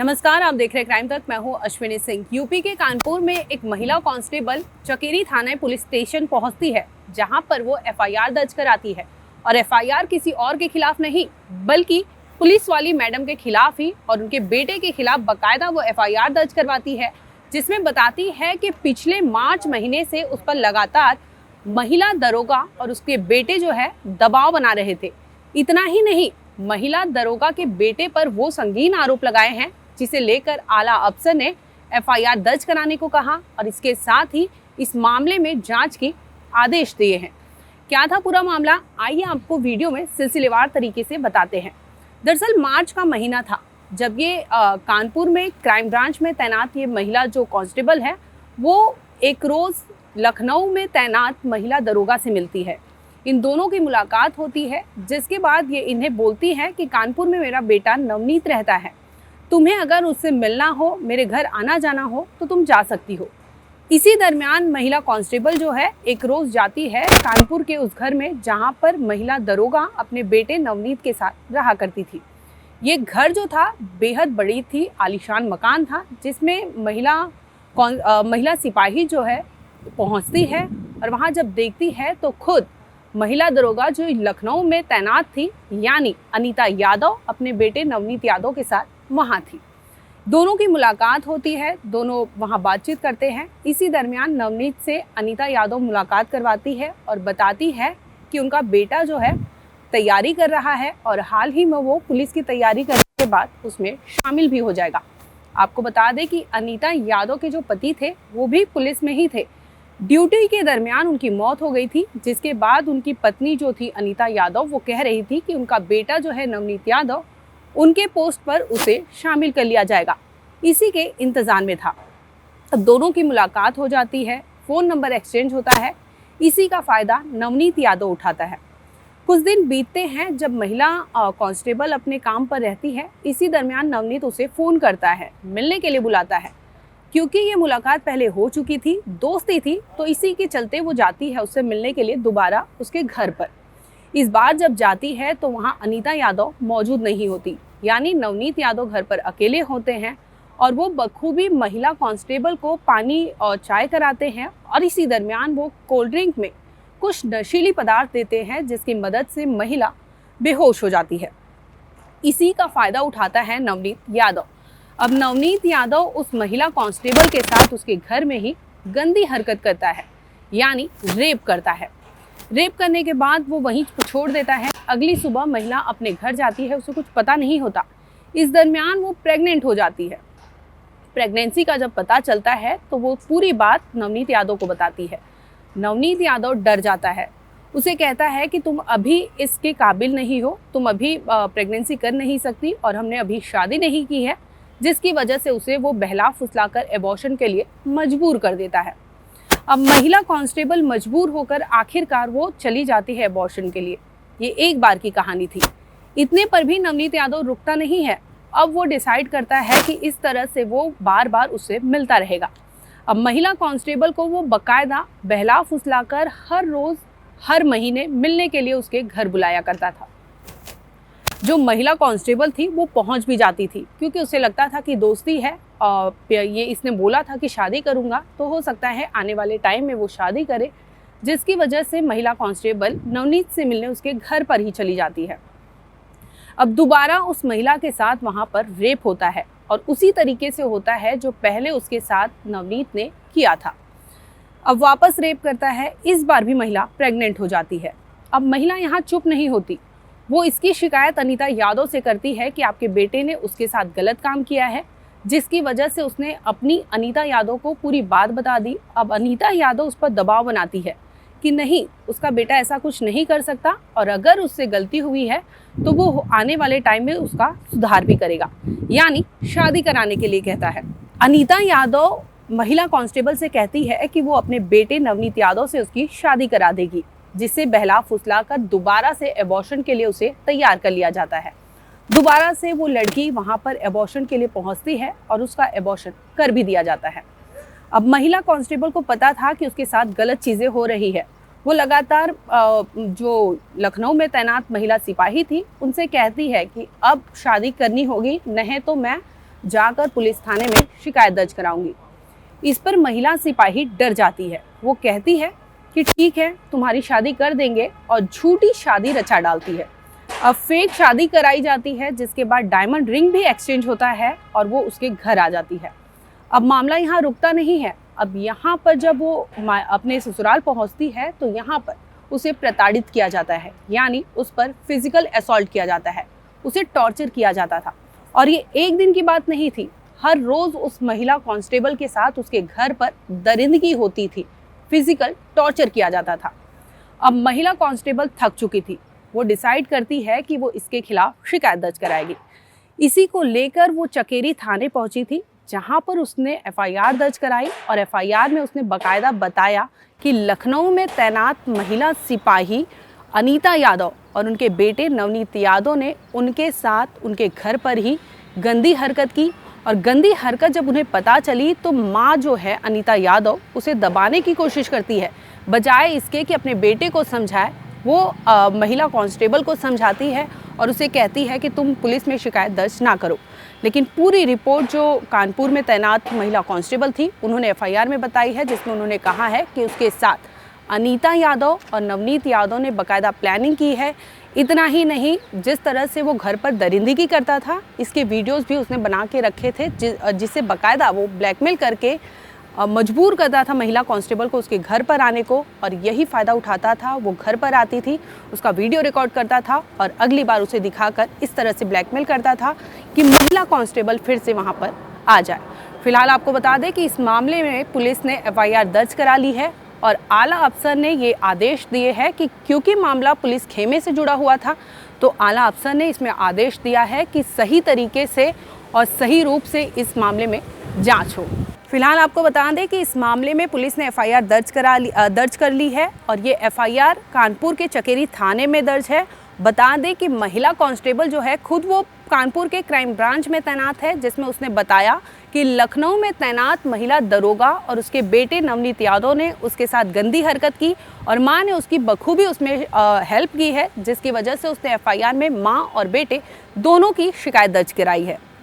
नमस्कार, आप देख रहे हैं क्राइम तक। मैं हूं अश्विनी सिंह। यूपी के कानपुर में एक महिला कांस्टेबल चकेरी थाना पुलिस स्टेशन पहुंचती है, जहां पर वो एफआईआर दर्ज कराती है। और एफआईआर किसी और के खिलाफ नहीं, बल्कि पुलिस वाली मैडम के खिलाफ ही और उनके बेटे के खिलाफ बाकायदा वो एफआईआर दर्ज करवाती है, जिसमें बताती है कि पिछले मार्च महीने से उस पर लगातार महिला दरोगा और उसके बेटे जो है दबाव बना रहे थे। इतना ही नहीं, महिला दरोगा के बेटे पर वो संगीन आरोप लगाए हैं, जिसे लेकर आला अफसर ने एफआईआर दर्ज कराने को कहा और इसके साथ ही इस मामले में जांच के आदेश दिए हैं। क्या था पूरा मामला, आइए आपको वीडियो में सिलसिलेवार तरीके से बताते हैं। दरअसल मार्च का महीना था जब ये कानपुर में क्राइम ब्रांच में तैनात ये महिला जो कांस्टेबल है, वो एक रोज लखनऊ में तैनात महिला दरोगा से मिलती है। इन दोनों की मुलाकात होती है, जिसके बाद ये इन्हें बोलती है कि कानपुर में मेरा बेटा नवनीत रहता है, तुम्हें अगर उससे मिलना हो, मेरे घर आना जाना हो तो तुम जा सकती हो। इसी दरमियान महिला कांस्टेबल जो है एक रोज जाती है कानपुर के उस घर में जहां पर महिला दरोगा अपने बेटे नवनीत के साथ रहा करती थी। ये घर जो था बेहद बड़ी थी, आलीशान मकान था, जिसमें महिला सिपाही जो है पहुंचती है और वहां जब देखती है तो खुद महिला दरोगा जो लखनऊ में तैनात थी, यानी अनीता यादव, अपने बेटे नवनीत यादव के साथ वहाँ थी। दोनों की मुलाकात होती है, दोनों वहाँ बातचीत करते हैं। इसी दरमियान नवनीत से अनीता यादव मुलाकात करवाती है और बताती है कि उनका बेटा जो है तैयारी कर रहा है और हाल ही में वो पुलिस की तैयारी करने के बाद उसमें शामिल भी हो जाएगा। आपको बता दें कि अनीता यादव के जो पति थे वो भी पुलिस में ही थे। ड्यूटी के दरमियान उनकी मौत हो गई थी, जिसके बाद उनकी पत्नी जो थी अनीता यादव, वो कह रही थी कि उनका बेटा जो है नवनीत यादव, उनके पोस्ट पर उसे शामिल कर लिया जाएगा। इसी के इंतजार में था। अब दोनों की मुलाकात हो जाती है, फ़ोन नंबर एक्सचेंज होता है। इसी का फ़ायदा नवनीत यादव उठाता है। कुछ दिन बीतते हैं जब महिला कांस्टेबल अपने काम पर रहती है। इसी दरमियान नवनीत उसे फ़ोन करता है, मिलने के लिए बुलाता है। क्योंकि ये मुलाकात पहले हो चुकी थी, दोस्ती थी, तो इसी के चलते वो जाती है उससे मिलने के लिए दोबारा उसके घर पर। इस बार जब जाती है तो वहाँ अनीता यादव मौजूद नहीं होती, यानी नवनीत यादव घर पर अकेले होते हैं और वो बखूबी महिला कांस्टेबल को पानी और चाय कराते हैं और इसी दरमियान वो कोल्ड ड्रिंक में कुछ नशीली पदार्थ देते हैं, जिसकी मदद से महिला बेहोश हो जाती है। इसी का फ़ायदा उठाता है नवनीत यादव। अब नवनीत यादव उस महिला कांस्टेबल के साथ उसके घर में ही गंदी हरकत करता है, यानी रेप करता है। रेप करने के बाद वो वहीं छोड़ देता है। अगली सुबह महिला अपने घर जाती है, उसे कुछ पता नहीं होता। इस दरमियान वो प्रेग्नेंट हो जाती है। प्रेगनेंसी का जब पता चलता है तो वो पूरी बात नवनीत यादव को बताती है। नवनीत यादव डर जाता है, उसे कहता है कि तुम अभी इसके काबिल नहीं हो, तुम अभी प्रेगनेंसी कर नहीं सकती और हमने अभी शादी नहीं की है, जिसकी वजह से उसे वो बहला फुसलाकर एबॉर्शन के लिए मजबूर कर देता है। अब महिला कांस्टेबल मजबूर होकर आखिरकार वो चली जाती है एबॉर्शन के लिए। ये एक बार की कहानी थी। इतने पर भी नवनीत यादव रुकता नहीं है। अब वो डिसाइड करता है कि इस तरह से वो बार बार उससे मिलता रहेगा। अब महिला कांस्टेबल को वो बाकायदा बहला फुसलाकर हर रोज़ हर महीने मिलने के लिए उसके घर बुलाया करता था। जो महिला कांस्टेबल थी वो पहुंच भी जाती थी, क्योंकि उसे लगता था कि दोस्ती है। ये इसने बोला था कि शादी करूंगा, तो हो सकता है आने वाले टाइम में वो शादी करे, जिसकी वजह से महिला कांस्टेबल नवनीत से मिलने उसके घर पर ही चली जाती है। अब दोबारा उस महिला के साथ वहाँ पर रेप होता है और उसी तरीके से होता है जो पहले उसके साथ नवनीत ने किया था। अब वापस रेप करता है। इस बार भी महिला प्रेग्नेंट हो जाती है। अब महिला यहाँ चुप नहीं होती, वो इसकी शिकायत अनीता यादव से करती है कि आपके बेटे ने उसके साथ गलत काम किया है, जिसकी वजह से उसने अपनी अनीता यादव को पूरी बात बता दी। अब अनीता यादव उस पर दबाव बनाती है कि नहीं, उसका बेटा ऐसा कुछ नहीं कर सकता और अगर उससे गलती हुई है तो वो आने वाले टाइम में उसका सुधार भी करेगा, यानी शादी कराने के लिए कहता है। अनीता यादव महिला कांस्टेबल से कहती है कि वो अपने बेटे नवनीत यादव से उसकी शादी करा देगी, जिससे बहला फुसला कर दोबारा से एबॉर्शन के लिए उसे तैयार कर लिया जाता है। दोबारा से वो लड़की वहाँ पर एबॉर्शन के लिए पहुँचती है और उसका एबॉर्शन कर भी दिया जाता है। अब महिला कांस्टेबल को पता था कि उसके साथ गलत चीज़ें हो रही है। वो लगातार जो लखनऊ में तैनात महिला सिपाही थी उनसे कहती है कि अब शादी करनी होगी, नहीं तो मैं जाकर पुलिस थाने में शिकायत दर्ज कराऊंगी। इस पर महिला सिपाही डर जाती है। वो कहती है कि ठीक है, तुम्हारी शादी कर देंगे, और झूठी शादी रचा डालती है। अब फेक शादी कराई जाती है, जिसके बाद डायमंड रिंग भी एक्सचेंज होता है और वो उसके घर आ जाती है। अब मामला यहाँ रुकता नहीं है। अब यहाँ पर जब वो अपने ससुराल पहुँचती है तो यहाँ पर उसे प्रताड़ित किया जाता है, यानी उस पर फिजिकल असॉल्ट किया जाता है, उसे टॉर्चर किया जाता था। और ये एक दिन की बात नहीं थी, हर रोज़ उस महिला कांस्टेबल के साथ उसके घर पर दरिंदगी होती थी, फिजिकल टॉर्चर किया जाता था। अब महिला कांस्टेबल थक चुकी थी। वो डिसाइड करती है कि वो इसके खिलाफ शिकायत दर्ज कराएगी। इसी को लेकर वो चकेरी थाने पहुंची थी, जहां पर उसने एफआईआर दर्ज कराई। और एफआईआर में उसने बाकायदा बताया कि लखनऊ में तैनात महिला सिपाही अनीता यादव और उनके बेटे नवनीत यादव ने उनके साथ उनके घर पर ही गंदी हरकत की। और गंदी हरकत जब उन्हें पता चली तो माँ जो है अनीता यादव उसे दबाने की कोशिश करती है, बजाय इसके कि अपने बेटे को समझाए। वो महिला कांस्टेबल को समझाती है और उसे कहती है कि तुम पुलिस में शिकायत दर्ज ना करो। लेकिन पूरी रिपोर्ट जो कानपुर में तैनात महिला कांस्टेबल थी उन्होंने एफआईआर में बताई है, जिसमें उन्होंने कहा है कि उसके साथ अनीता यादव और नवनीत यादव ने बाकायदा प्लानिंग की है। इतना ही नहीं, जिस तरह से वो घर पर दरिंदगी करता था, इसके वीडियोस भी उसने बना के रखे थे, जिसे बाकायदा वो ब्लैकमेल करके मजबूर करता था महिला कांस्टेबल को उसके घर पर आने को। और यही फ़ायदा उठाता था। वो घर पर आती थी, उसका वीडियो रिकॉर्ड करता था और अगली बार उसे दिखाकर इस तरह से ब्लैकमेल करता था कि महिला कांस्टेबल फिर से वहाँ पर आ जाए। फिलहाल आपको बता दें कि इस मामले में पुलिस ने एफआईआर दर्ज करा ली है और आला अफसर ने ये आदेश दिए हैं कि क्योंकि मामला पुलिस खेमे से जुड़ा हुआ था, तो आला अफसर ने इसमें आदेश दिया है कि सही तरीके से और सही रूप से इस मामले में जांच हो। फिलहाल आपको बता दें कि इस मामले में पुलिस ने एफआईआर दर्ज कर ली है और ये एफआईआर कानपुर के चकेरी थाने में दर्ज है। बता दें कि महिला कांस्टेबल जो है खुद वो कानपुर के क्राइम ब्रांच में तैनात है, जिसमें उसने बताया कि लखनऊ में तैनात महिला दरोगा और उसके बेटे नवनीत यादव ने उसके साथ गंदी हरकत की और मां ने उसकी बखूबी उसमें हेल्प की है, जिसकी वजह से उसने एफआईआर में मां और बेटे दोनों की शिकायत दर्ज कराई है।